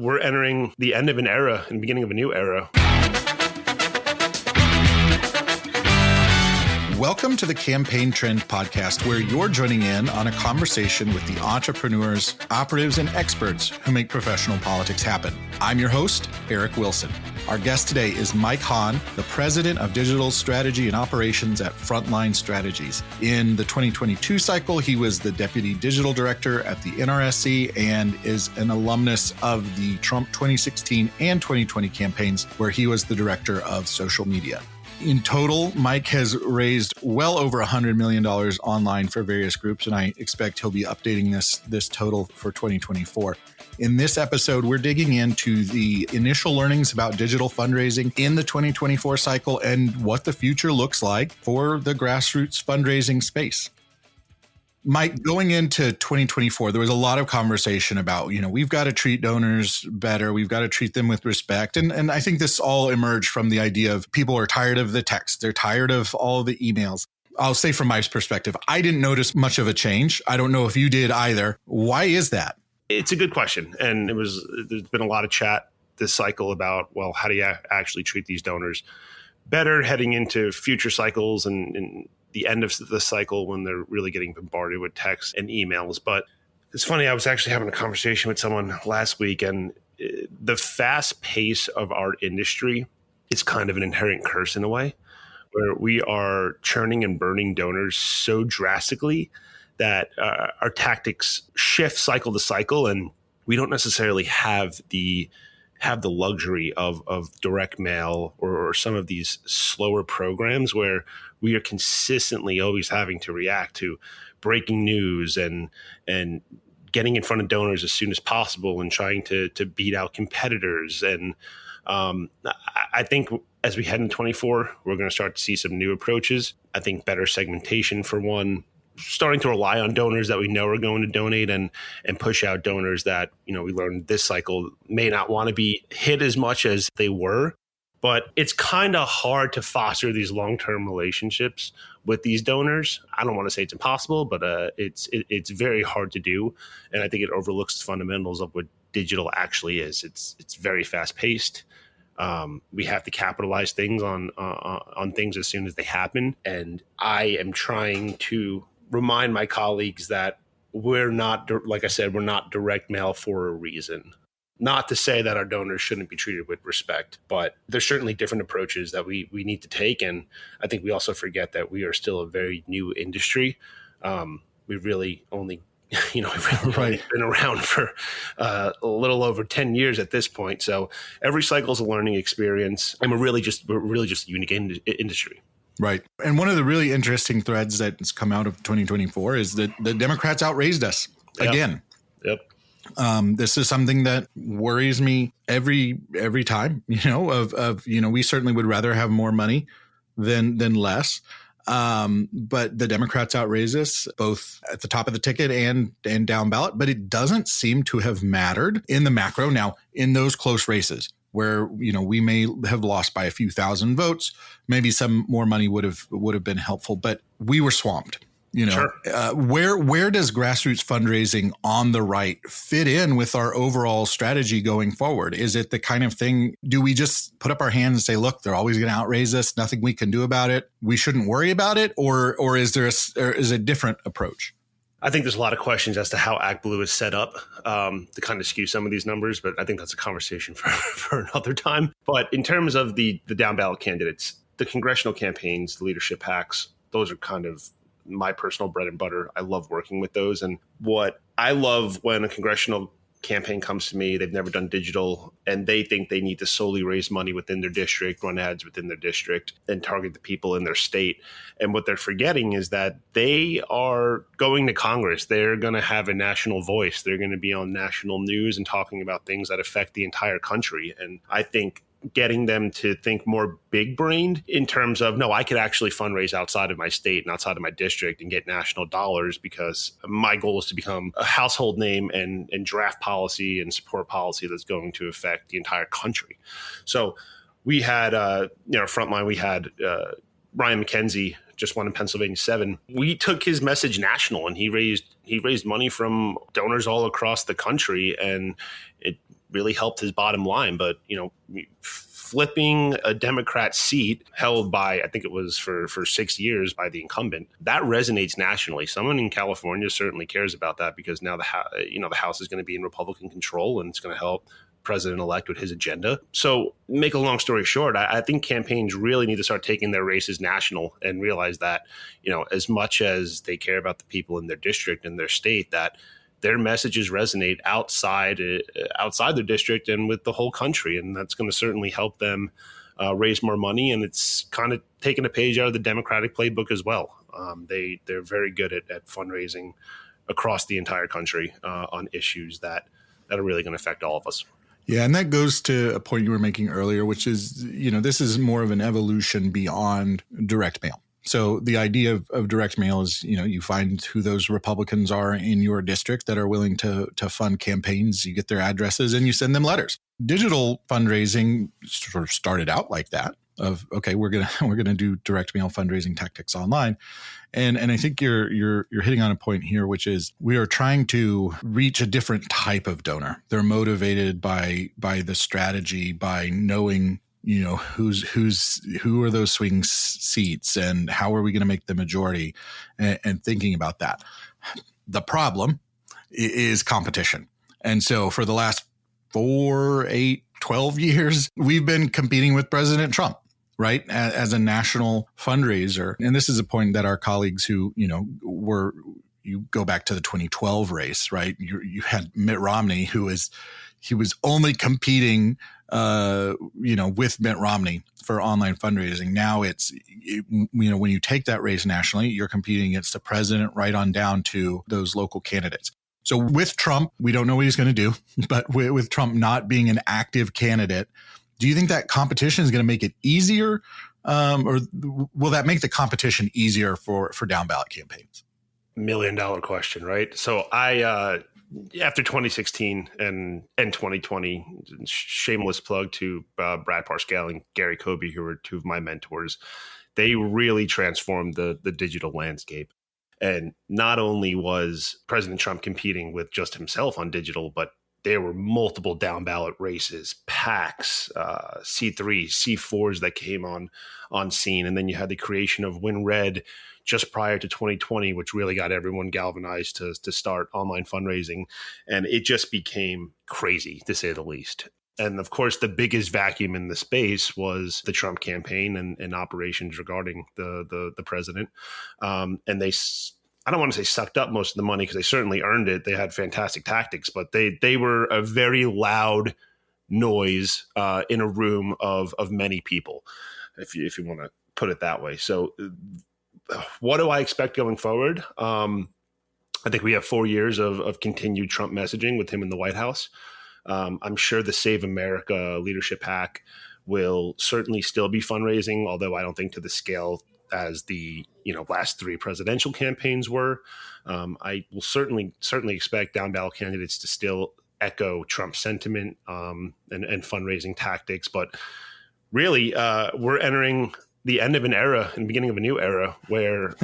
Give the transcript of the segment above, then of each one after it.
We're entering the end of an era and beginning of a new era. Welcome to the Campaign Trend Podcast, where you're joining in on a conversation with the entrepreneurs, operatives, and experts who make professional politics happen. I'm your host, Eric Wilson. Our guest today is Mike Hahn, the President of Digital Strategy and Operations at Frontline Strategies. In the 2022 cycle, he was the Deputy Digital Director at the NRSC and is an alumnus of the Trump 2016 and 2020 campaigns, where he was the Director of Social Media. In total, Mike has raised well over $100 million online for various groups, and I expect he'll be updating this total for 2024. In this episode, we're digging into the initial learnings about digital fundraising in the 2024 cycle and what the future looks like for the grassroots fundraising space. Mike, going into 2024, there was a lot of conversation about, we've got to treat donors better. We've got to treat them with respect. And I think this all emerged from the idea of people are tired of the text. They're tired of all the emails. I'll say from my perspective, I didn't notice much of a change. I don't know if you did either. Why is that? It's a good question. And there's been a lot of chat this cycle about, well, how do you actually treat these donors better heading into future cycles and the end of the cycle when they're really getting bombarded with texts and emails. But it's funny, I was actually having a conversation with someone last week, and the fast pace of our industry is kind of an inherent curse in a way, where we are churning and burning donors so drastically that our tactics shift cycle to cycle, and we don't necessarily have the luxury of direct mail or some of these slower programs where we are consistently always having to react to breaking news and getting in front of donors as soon as possible and trying to beat out competitors. And I think as we head into 24, we're going to start to see some new approaches. I think better segmentation for one, starting to rely on donors that we know are going to donate and push out donors that, we learned this cycle may not want to be hit as much as they were. But it's kind of hard to foster these long-term relationships with these donors. I don't want to say it's impossible, but it's very hard to do. And I think it overlooks the fundamentals of what digital actually is. It's very fast-paced. We have to capitalize things on things as soon as they happen. And I am trying to remind my colleagues that we're not, like I said, we're not direct mail for a reason. Not to say that our donors shouldn't be treated with respect, but there's certainly different approaches that we need to take. And I think we also forget that we are still a very new industry. We've really only, only been around for a little over 10 years at this point. So every cycle is a learning experience, and we're really just a unique industry. Right. And one of the really interesting threads that's come out of 2024 is that the Democrats outraised us again. Yep. This is something that worries me every time, we certainly would rather have more money than less. But the Democrats outraised us both at the top of the ticket and down ballot, but it doesn't seem to have mattered in the macro. Now, in those close races where, we may have lost by a few thousand votes, maybe some more money would have been helpful, but we were swamped. Sure. Where does grassroots fundraising on the right fit in with our overall strategy going forward? Is it the kind of thing, do we just put up our hands and say, look, they're always going to outraise us, nothing we can do about it, we shouldn't worry about it? Or is there a different approach? I think there's a lot of questions as to how ActBlue is set up to kind of skew some of these numbers, but I think that's a conversation for another time. But in terms of the down ballot candidates, the congressional campaigns, the leadership hacks, those are kind of my personal bread and butter. I love working with those. And what I love when a congressional campaign comes to me, they've never done digital, and they think they need to solely raise money within their district, run ads within their district, and target the people in their state. And what they're forgetting is that they are going to Congress. They're going to have a national voice. They're going to be on national news and talking about things that affect the entire country. And I think getting them to think more big brained in terms of, no, I could actually fundraise outside of my state and outside of my district and get national dollars, because my goal is to become a household name and draft policy and support policy that's going to affect the entire country. So we had, Frontline, we had Ryan McKenzie just won in Pennsylvania 7. We took his message national, and he raised money from donors all across the country, and it really helped his bottom line. But, flipping a Democrat seat held by, I think it was for 6 years by the incumbent, that resonates nationally. Someone in California certainly cares about that because now the House is going to be in Republican control, and it's going to help president-elect with his agenda. So make a long story short, I think campaigns really need to start taking their races national and realize that, as much as they care about the people in their district and their state, that their messages resonate outside their district and with the whole country. And that's going to certainly help them raise more money. And it's kind of taking a page out of the Democratic playbook as well. They're very good at fundraising across the entire country on issues that are really going to affect all of us. Yeah, and that goes to a point you were making earlier, which is, this is more of an evolution beyond direct mail. So the idea of direct mail is, you find who those Republicans are in your district that are willing to fund campaigns. You get their addresses and you send them letters. Digital fundraising sort of started out like that. Of okay, we're gonna do direct mail fundraising tactics online, and I think you're hitting on a point here, which is we are trying to reach a different type of donor. They're motivated by the strategy, by knowing who are those swing seats and how are we going to make the majority, and thinking about that. The problem is competition, and so for the last 4, 8, 12 years, we've been competing with President Trump. Right, as a national fundraiser. And this is a point that our colleagues who, you go back to the 2012 race, right? You had Mitt Romney, he was only competing, with Mitt Romney for online fundraising. Now when you take that race nationally, you're competing against the president right on down to those local candidates. So with Trump, we don't know what he's going to do, but with Trump not being an active candidate, do you think that competition is going to make it easier, or will that make the competition easier for down ballot campaigns? $1 million question, right? So I, after 2016 and 2020, shameless plug to Brad Parscale and Gary Kobe, who were two of my mentors, they really transformed the digital landscape. And not only was President Trump competing with just himself on digital, but there were multiple down ballot races, PACs, C3s, C4s that came on scene. And then you had the creation of WinRed just prior to 2020, which really got everyone galvanized to start online fundraising. And it just became crazy, to say the least. And of course, the biggest vacuum in the space was the Trump campaign and operations regarding the president. And I don't want to say sucked up most of the money because they certainly earned it. They had fantastic tactics, but they were a very loud noise in a room of many people, if you want to put it that way. So what do I expect going forward? I think we have 4 years of continued Trump messaging with him in the White House. I'm sure the Save America Leadership PAC will certainly still be fundraising, although I don't think to the scale as the last 3 presidential campaigns were. I will certainly expect down ballot candidates to still echo Trump sentiment and fundraising tactics. But really, we're entering the end of an era and beginning of a new era where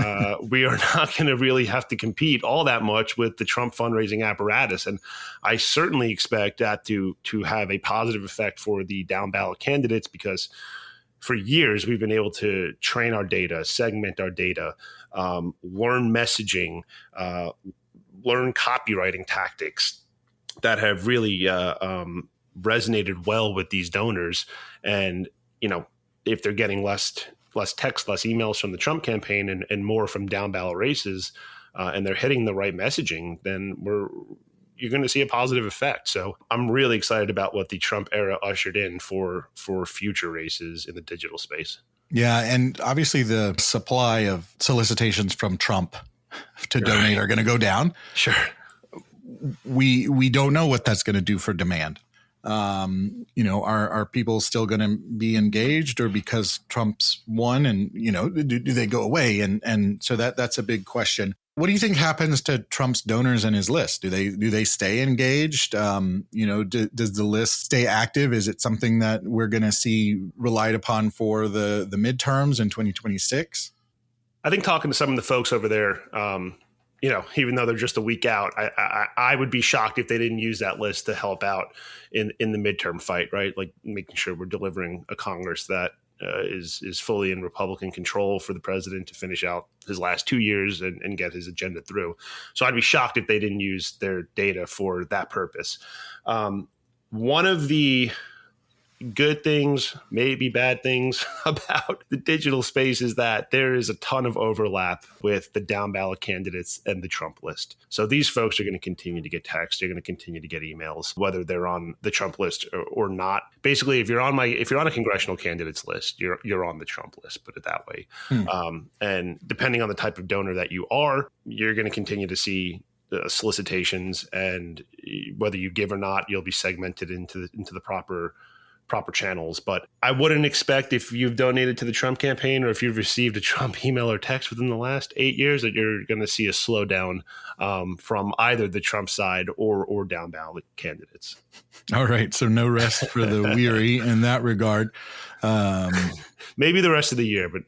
we are not going to really have to compete all that much with the Trump fundraising apparatus. And I certainly expect that to have a positive effect for the down ballot candidates, because for years, we've been able to train our data, segment our data, learn messaging, learn copywriting tactics that have really resonated well with these donors. And, if they're getting less text, less emails from the Trump campaign and more from down ballot races, and they're hitting the right messaging, then you're going to see a positive effect. So I'm really excited about what the Trump era ushered in for future races in the digital space. Yeah. And obviously the supply of solicitations from Trump to donate are going to go down. Sure. We don't know what that's going to do for demand. Are people still going to be engaged, or because Trump's won and, do they go away? And so that's a big question. What do you think happens to Trump's donors and his list? Do they stay engaged? Does the list stay active? Is it something that we're going to see relied upon for the midterms in 2026? I think talking to some of the folks over there, even though they're just a week out, I would be shocked if they didn't use that list to help out in the midterm fight, right? Like making sure we're delivering a Congress that is fully in Republican control for the president to finish out his last 2 years and get his agenda through. So I'd be shocked if they didn't use their data for that purpose. One of the good things, maybe bad things about the digital space is that there is a ton of overlap with the down ballot candidates and the Trump list. So these folks are going to continue to get texts. They're going to continue to get emails, whether they're on the Trump list or not. Basically, if you're on a congressional candidates list, you're on the Trump list, put it that way. And depending on the type of donor that you are, you're going to continue to see solicitations, and whether you give or not, you'll be segmented into the proper channels. But I wouldn't expect, if you've donated to the Trump campaign or if you've received a Trump email or text within the last 8 years, that you're going to see a slowdown from either the Trump side or down ballot candidates. All right. So no rest for the weary in that regard. Maybe the rest of the year, but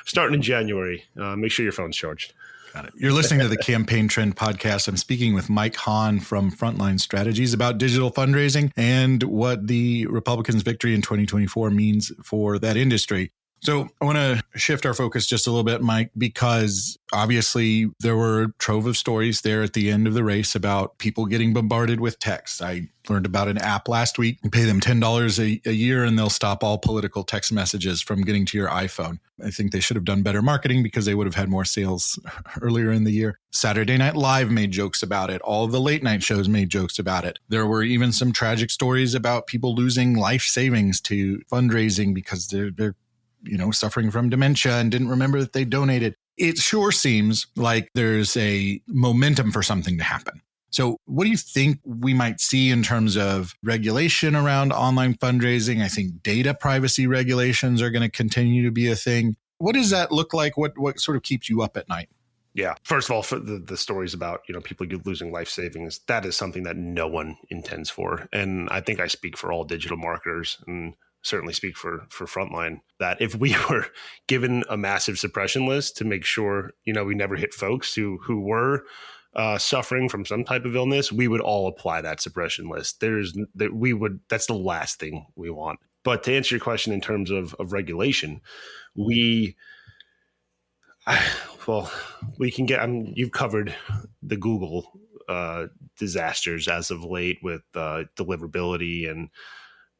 starting in January, make sure your phone's charged. Got it. You're listening to the Campaign Trend Podcast. I'm speaking with Mike Hahn from Frontline Strategies about digital fundraising and what the Republicans' victory in 2024 means for that industry. So I want to shift our focus just a little bit, Mike, because obviously there were a trove of stories there at the end of the race about people getting bombarded with texts. I learned about an app last week. You pay them $10 a year and they'll stop all political text messages from getting to your iPhone. I think they should have done better marketing because they would have had more sales earlier in the year. Saturday Night Live made jokes about it. All of the late night shows made jokes about it. There were even some tragic stories about people losing life savings to fundraising because they're suffering from dementia and didn't remember that they donated. It sure seems like there's a momentum for something to happen. So what do you think we might see in terms of regulation around online fundraising? I think data privacy regulations are going to continue to be a thing. What does that look like? What sort of keeps you up at night? Yeah. First of all, for the stories about, people losing life savings, that is something that no one intends for. And I think I speak for all digital marketers and certainly speak for Frontline, that if we were given a massive suppression list to make sure, we never hit folks who were suffering from some type of illness, we would all apply that suppression list. That's the last thing we want. But to answer your question in terms of regulation, you've covered the Google disasters as of late with deliverability and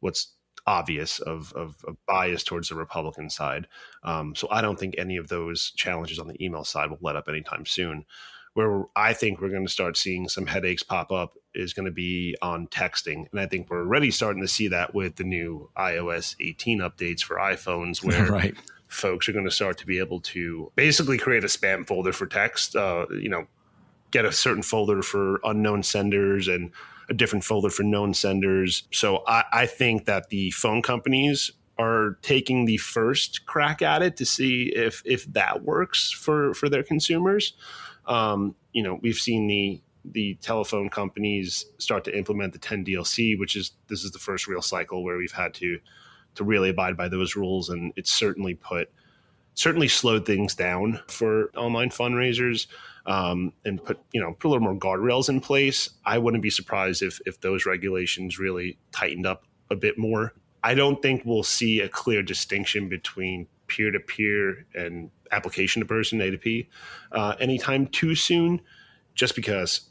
what's obvious of bias towards the Republican side. So I don't think any of those challenges on the email side will let up anytime soon. Where I think we're going to start seeing some headaches pop up is going to be on texting. And I think we're already starting to see that with the new iOS 18 updates for iPhones, where folks are going to start to be able to basically create a spam folder for text, get a certain folder for unknown senders and a different folder for known senders. So I think that the phone companies are taking the first crack at it to see if that works for their consumers. We've seen the telephone companies start to implement the 10 DLC, this is the first real cycle where we've had to really abide by those rules. And it's certainly slowed things down for online fundraisers, and put a little more guardrails in place. I wouldn't be surprised if those regulations really tightened up a bit more. I don't think we'll see a clear distinction between peer-to-peer and application to person, A2P, anytime too soon, just because,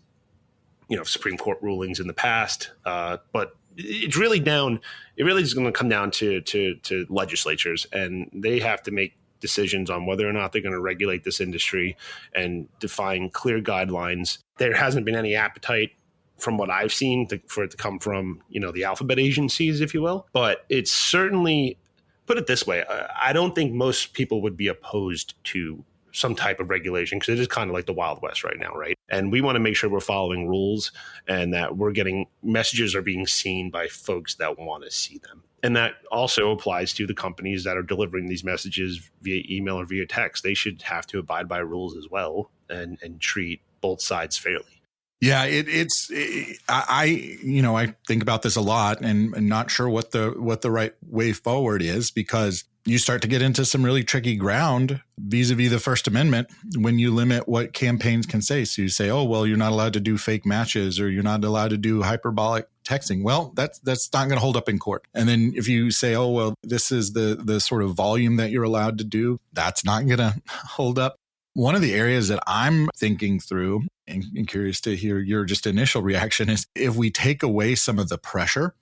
Supreme Court rulings in the past. But it's really is going to come down to legislatures, and they have to make decisions on whether or not they're going to regulate this industry and define clear guidelines. There hasn't been any appetite from what I've seen for it to come from, the alphabet agencies, if you will. But it's certainly, put it this way, I don't think most people would be opposed to some type of regulation, because it is kind of like the Wild West right now, right? And we want to make sure we're following rules and that messages are being seen by folks that want to see them. And that also applies to the companies that are delivering these messages via email or via text. They should have to abide by rules as well and treat both sides fairly. Yeah, I think about this a lot and not sure what the right way forward is, because you start to get into some really tricky ground vis-a-vis the First Amendment when you limit what campaigns can say. So you say, oh, well, you're not allowed to do fake matches, or you're not allowed to do hyperbolic texting. Well, that's not going to hold up in court. And then if you say, oh, well, this is the sort of volume that you're allowed to do, that's not going to hold up. One of the areas that I'm thinking through and curious to hear your just initial reaction is if we take away some of the pressure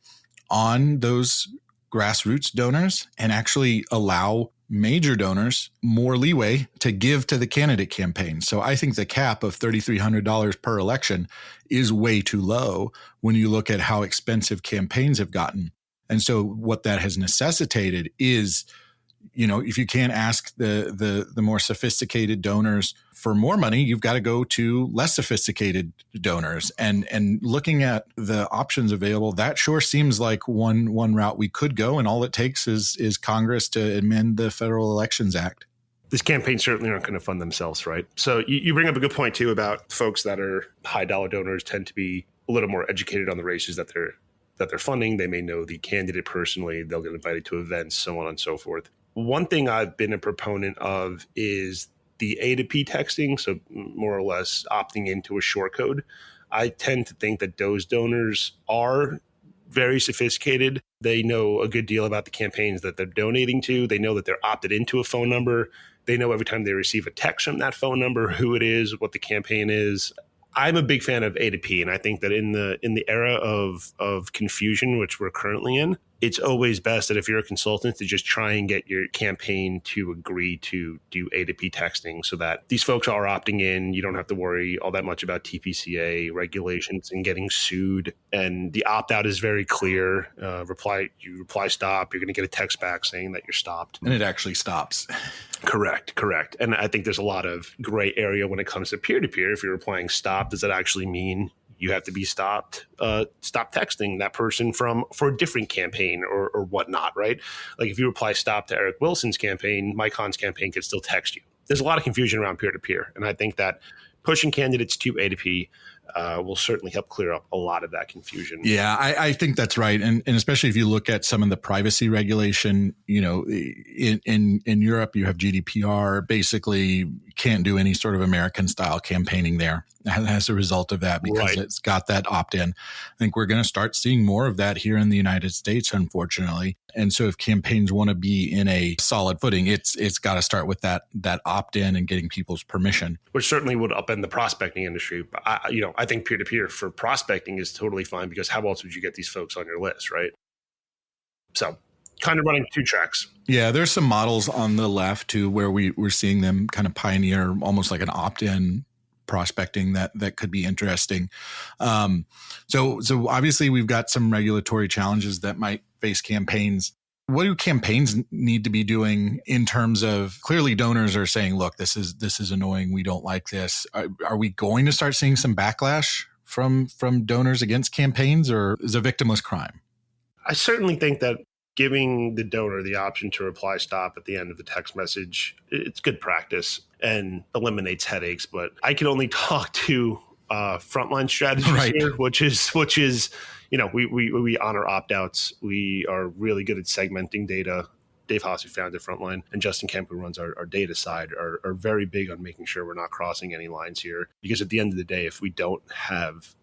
on those grassroots donors and actually allow major donors more leeway to give to the candidate campaign. So I think the cap of $3,300 per election is way too low when you look at how expensive campaigns have gotten. And so what that has necessitated is, if you can't ask the more sophisticated donors for more money, you've got to go to less sophisticated donors. And looking at the options available, that sure seems like one route we could go. And all it takes is Congress to amend the Federal Elections Act. These campaigns certainly aren't going to fund themselves, right? So you bring up a good point too about folks that are high dollar donors tend to be a little more educated on the races that they're funding. They may know the candidate personally. They'll get invited to events, so on and so forth. One thing I've been a proponent of is the A to P texting, so more or less opting into a short code. I tend to think that those donors are very sophisticated. They know a good deal about the campaigns that they're donating to. They know that they're opted into a phone number. They know every time they receive a text from that phone number who it is, what the campaign is. I'm a big fan of A to P, and I think that in the era of confusion, which we're currently in, it's always best that if you're a consultant to just try and get your campaign to agree to do A to P texting so that these folks are opting in. You don't have to worry all that much about TPCA regulations and getting sued. And the opt-out is very clear. You reply stop, you're going to get a text back saying that you're stopped. And it actually stops. Correct. And I think there's a lot of gray area when it comes to peer-to-peer. If you're replying stop, does that actually mean you have to be stop texting that person for a different campaign or whatnot, right? Like if you reply stop to Eric Wilson's campaign, Mike Hahn's campaign could still text you. There's a lot of confusion around peer-to-peer. And I think that pushing candidates to A to P will certainly help clear up a lot of that confusion. Yeah, I think that's right. And especially if you look at some of the privacy regulation, in Europe, you have GDPR, basically can't do any sort of American style campaigning there as a result of that, because It's got that opt-in. I think we're going to start seeing more of that here in the United States, unfortunately. And so if campaigns want to be in a solid footing, it's got to start with that opt-in and getting people's permission. Which certainly would upend the prospecting industry. But I think peer-to-peer for prospecting is totally fine, because how else would you get these folks on your list, right? So kind of running two tracks. Yeah, there's some models on the left too where we're seeing them kind of pioneer almost like an opt-in prospecting that could be interesting. So obviously we've got some regulatory challenges that might face campaigns. What do campaigns need to be doing in terms of, clearly donors are saying, look, this is annoying. We don't like this. Are we going to start seeing some backlash from donors against campaigns, or is a victimless crime? I certainly think that giving the donor the option to reply stop at the end of the text message, it's good practice and eliminates headaches. But I can only talk to Frontline strategies here, which is we honor opt-outs. We are really good at segmenting data. Dave Haas, who founded Frontline, and Justin Kemp, who runs our data side, are very big on making sure we're not crossing any lines here. Because at the end of the day, if we don't have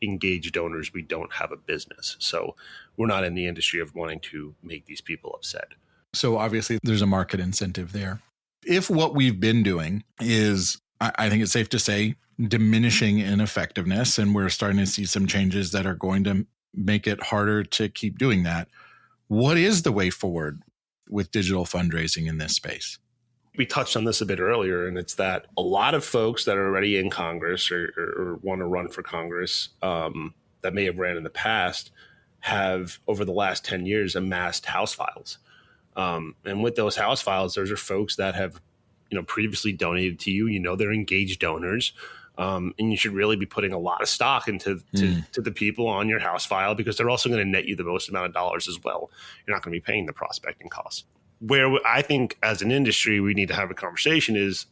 engaged donors, we don't have a business. So we're not in the industry of wanting to make these people upset. So obviously there's a market incentive there. If what we've been doing is, I think it's safe to say, diminishing in effectiveness, and we're starting to see some changes that are going to make it harder to keep doing that, what is the way forward with digital fundraising in this space? We touched on this a bit earlier, and it's that a lot of folks that are already in Congress or want to run for Congress that may have ran in the past have, over the last 10 years, amassed House files. And with those House files, those are folks that have previously donated to you. They're engaged donors. And you should really be putting a lot of stock into to the people on your House file, because they're also going to net you the most amount of dollars as well. You're not going to be paying the prospecting costs. Where I think as an industry we need to have a conversation is,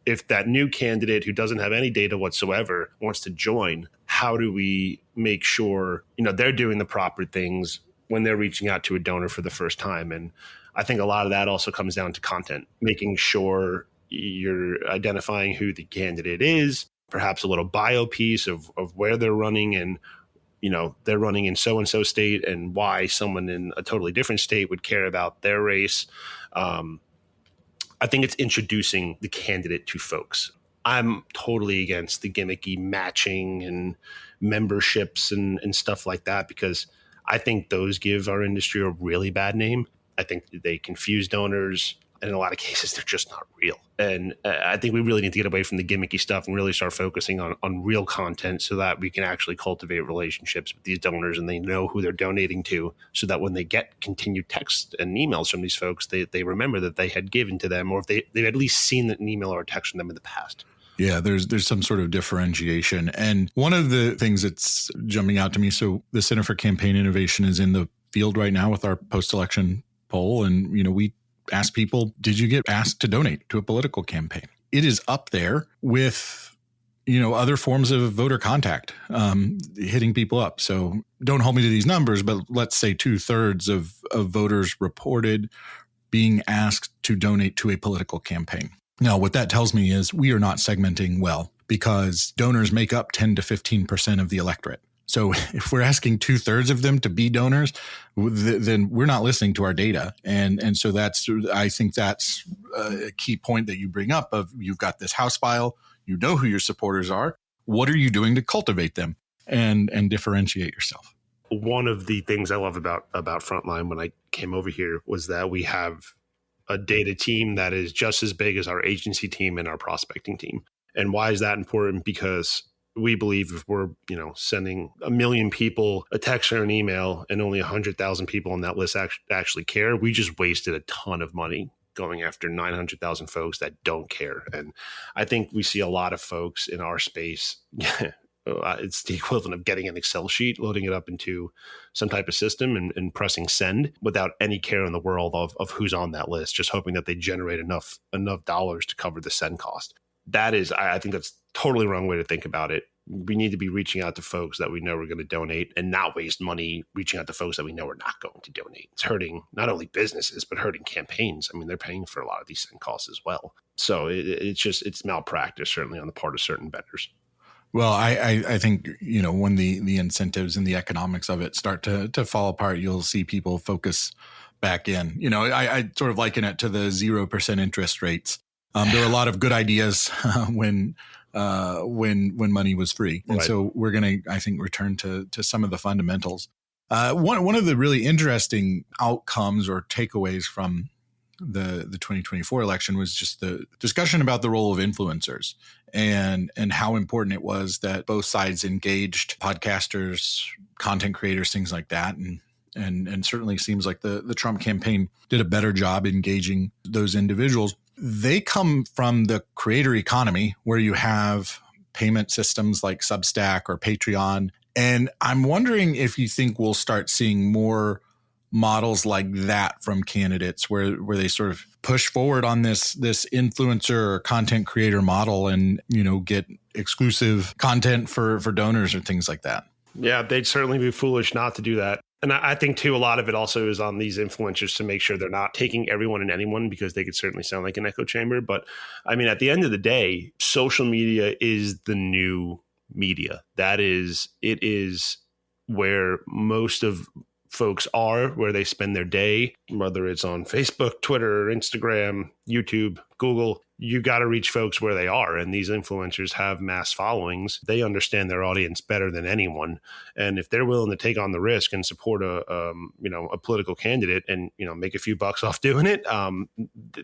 if that new candidate who doesn't have any data whatsoever wants to join, how do we make sure they're doing the proper things? when they're reaching out to a donor for the first time. And I think a lot of that also comes down to content, making sure you're identifying who the candidate is, perhaps a little bio piece of where they're running and, they're running in so-and-so state and why someone in a totally different state would care about their race. I think it's introducing the candidate to folks. I'm totally against the gimmicky matching and memberships and stuff like that, because I think those give our industry a really bad name. I think they confuse donors, and in a lot of cases, they're just not real. And I think we really need to get away from the gimmicky stuff and really start focusing on real content so that we can actually cultivate relationships with these donors and they know who they're donating to, so that when they get continued texts and emails from these folks, they remember that they had given to them, or if they've at least seen an email or a text from them in the past. Yeah, there's some sort of differentiation. And one of the things that's jumping out to me, so the Center for Campaign Innovation is in the field right now with our post-election poll. And, we ask people, did you get asked to donate to a political campaign? It is up there with, other forms of voter contact, hitting people up. So don't hold me to these numbers, but let's say 2/3 of voters reported being asked to donate to a political campaign. Now, what that tells me is we are not segmenting well, because donors make up 10 to 15% of the electorate. So if we're asking 2/3 of them to be donors, then we're not listening to our data. And so I think that's a key point that you bring up of, you've got this house file, you know who your supporters are. What are you doing to cultivate them and differentiate yourself? One of the things I love about Frontline when I came over here was that we have a data team that is just as big as our agency team and our prospecting team. And why is that important? Because we believe if we're, sending 1 million people a text or an email and only 100,000 people on that list actually care, we just wasted a ton of money going after 900,000 folks that don't care. And I think we see a lot of folks in our space. It's the equivalent of getting an Excel sheet, loading it up into some type of system and pressing send without any care in the world of who's on that list, just hoping that they generate enough dollars to cover the send cost. I think that's totally wrong way to think about it. We need to be reaching out to folks that we know are going to donate and not waste money reaching out to folks that we know are not going to donate. It's hurting not only businesses, but hurting campaigns. I mean, they're paying for a lot of these send costs as well. So it's malpractice, certainly on the part of certain vendors. Well, I think, when the incentives and the economics of it start to fall apart, you'll see people focus back in. I sort of liken it to the 0% interest rates. There were a lot of good ideas when money was free. And so we're going to, I think, return to some of the fundamentals. One of the really interesting outcomes or takeaways from the 2024 election was just the discussion about the role of influencers and how important it was that both sides engaged podcasters, content creators, things like that. And certainly seems like the Trump campaign did a better job engaging those individuals. They come from the creator economy where you have payment systems like Substack or Patreon. And I'm wondering if you think we'll start seeing more models like that from candidates where they sort of push forward on this influencer or content creator model and, get exclusive content for donors or things like that. Yeah, they'd certainly be foolish not to do that. And I think, too, a lot of it also is on these influencers to make sure they're not taking everyone and anyone, because they could certainly sound like an echo chamber. But I mean, at the end of the day, social media is the new media. It is where most of folks are, where they spend their day, whether it's on Facebook, Twitter, Instagram, YouTube, Google. You got to reach folks where they are. And these influencers have mass followings. They understand their audience better than anyone. And if they're willing to take on the risk and support a political candidate and, make a few bucks off doing it,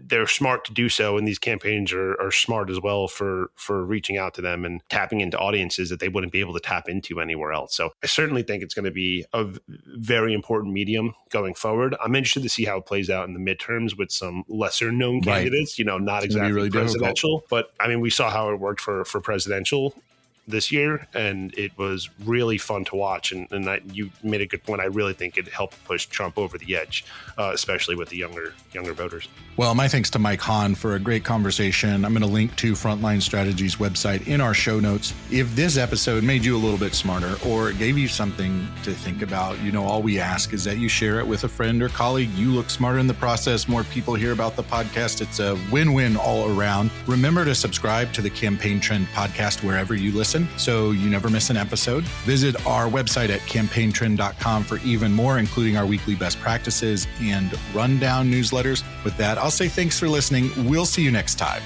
they're smart to do so. And these campaigns are smart as well for reaching out to them and tapping into audiences that they wouldn't be able to tap into anywhere else. So I certainly think it's going to be a very important medium going forward. I'm interested to see how it plays out in the midterms with some lesser known candidates, not exactly really presidential, but I mean, we saw how it worked for presidential. this year, and it was really fun to watch. And you made a good point. I really think it helped push Trump over the edge, especially with the younger voters. Well, my thanks to Mike Hahn for a great conversation. I'm going to link to Frontline Strategy's website in our show notes. If this episode made you a little bit smarter or gave you something to think about, all we ask is that you share it with a friend or colleague. You look smarter in the process. More people hear about the podcast. It's a win-win all around. Remember to subscribe to the Campaign Trend podcast wherever you listen so you never miss an episode. Visit our website at campaigntrend.com for even more, including our weekly best practices and rundown newsletters. With that, I'll say thanks for listening. We'll see you next time.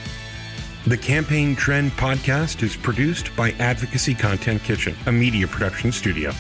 The Campaign Trend podcast is produced by Advocacy Content Kitchen, a media production studio.